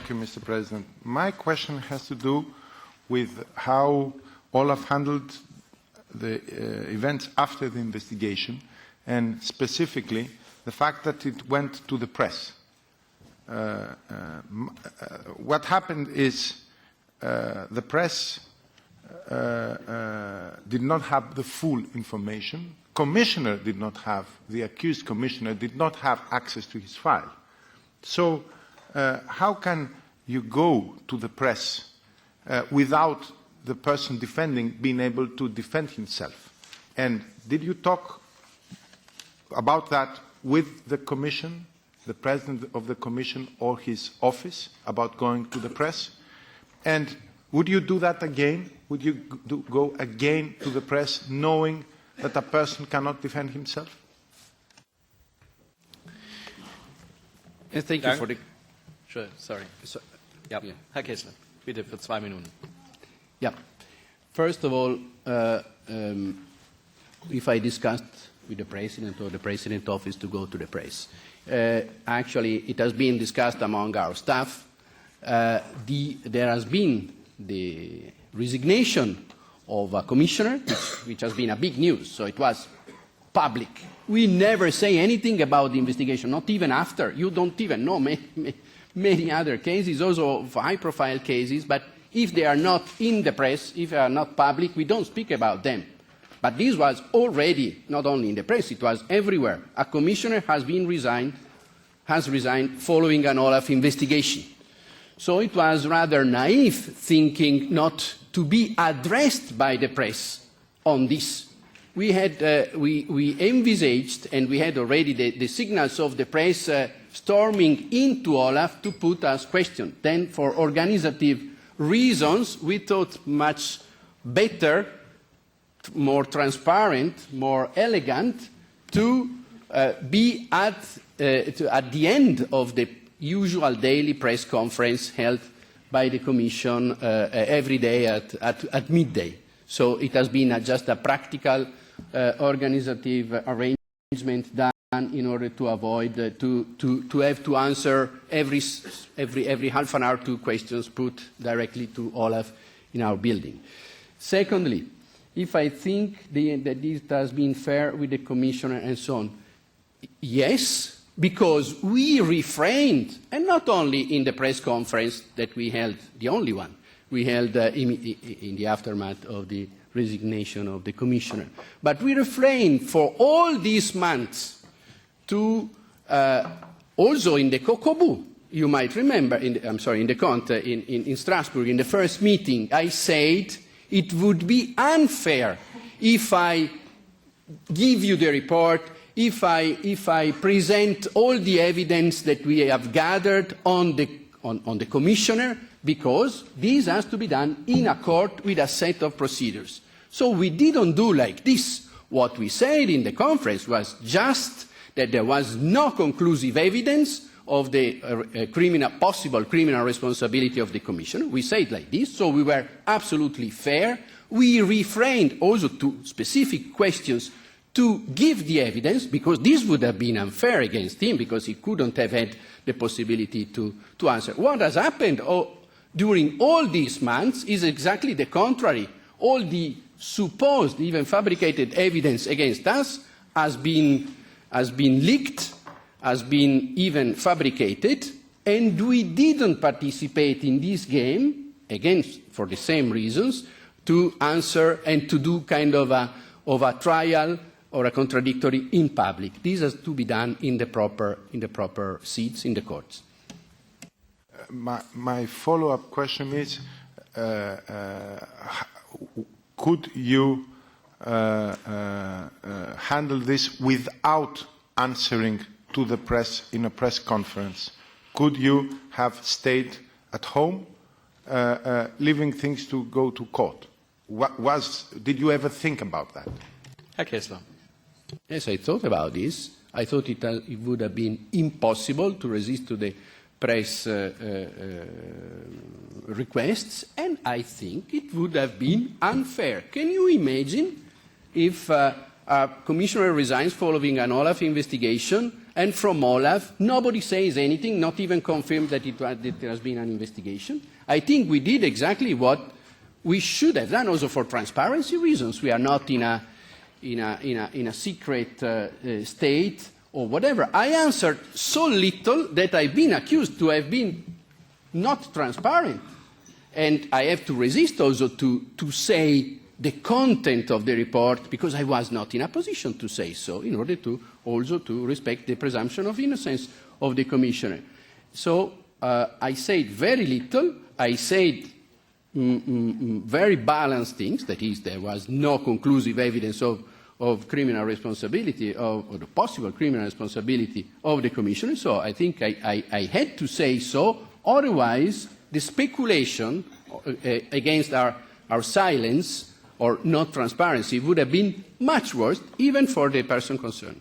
Thank you, Mr. President. My question has to do with how Olaf handled the events after the investigation, and specifically the fact that it went to the press. What happened is the press did not have the full information. Commissioner did not have, the accused commissioner did not have access to his file. So how can you go to the press without the person defending being able to defend himself? And did you talk about that with the Commission, the President of the Commission or his office, about going to the press? And would you do that again? Would you go again to the press knowing that a person cannot defend himself? Thank you for the... Sure, sorry. Ja, Herr Kessler, bitte für 2 Minuten. Yeah. First of all, if I discussed with the President or the President's office to go to the press, actually it has been discussed among our staff. There has been the resignation of a commissioner, which has been a big news, so it was public. We never say anything about the investigation, not even after. You don't even know many other cases, also high-profile cases, but if they are not in the press, if they are not public, we don't speak about them. But this was already, not only in the press, it was everywhere. A commissioner has resigned following an Olaf investigation. So it was rather naive thinking not to be addressed by the press on this. We envisaged, and we had already the signals of the press storming into Olaf to put us questions. Then, for organizative reasons, we thought much better, more transparent, more elegant, to be at the end of the usual daily press conference held by the Commission every day at midday. So it has been just a practical organizative arrangement done in order to avoid to have to answer every half an hour 2 questions put directly to Olaf in our building. Secondly, if I think that this has been fair with the Commissioner and so on, yes, because we refrained, and not only in the press conference that we held, the only one we held in the aftermath of the resignation of the Commissioner, but we refrained for all these months to, also in the COCOBU, you might remember, in the CONT in Strasbourg, in the first meeting, I said it would be unfair if I give you the report, if I present all the evidence that we have gathered on the Commissioner, because this has to be done in accord with a set of procedures. So we didn't do like this. What we said in the conference was just that there was no conclusive evidence of the possible criminal responsibility of the Commissioner. We said like this, so we were absolutely fair. We refrained also to specific questions to give the evidence, because this would have been unfair against him, because he couldn't have had the possibility to answer. What has happened during all these months is exactly the contrary. All the supposed, even fabricated evidence against us has been leaked, has been even fabricated, and we didn't participate in this game, again, for the same reasons, to answer and to do kind of a trial or a contradictory in public. This has to be done in the proper seats in the courts. My follow-up question is, could you handle this without answering to the press in a press conference? Could you have stayed at home, leaving things to go to court? Did you ever think about that? Herr Kessler. Yes, I thought about this. I thought it would have been impossible to resist to the press requests, and I think it would have been unfair. Can you imagine if a commissioner resigns following an Olaf investigation And from Olaf, nobody says anything, not even confirmed that there has been an investigation. I think we did exactly what we should have done, also for transparency reasons. We are not in a secret state or whatever. I answered so little that I've been accused to have been not transparent. And I have to resist also to say the content of the report, because I was not in a position to say so, in order to also to respect the presumption of innocence of the Commissioner. So I said very little. I said very balanced things, that is, there was no conclusive evidence of criminal responsibility, or the possible criminal responsibility of the Commissioner. So I think I had to say so. Otherwise, the speculation against our silence or not transparency would have been much worse, even for the person concerned.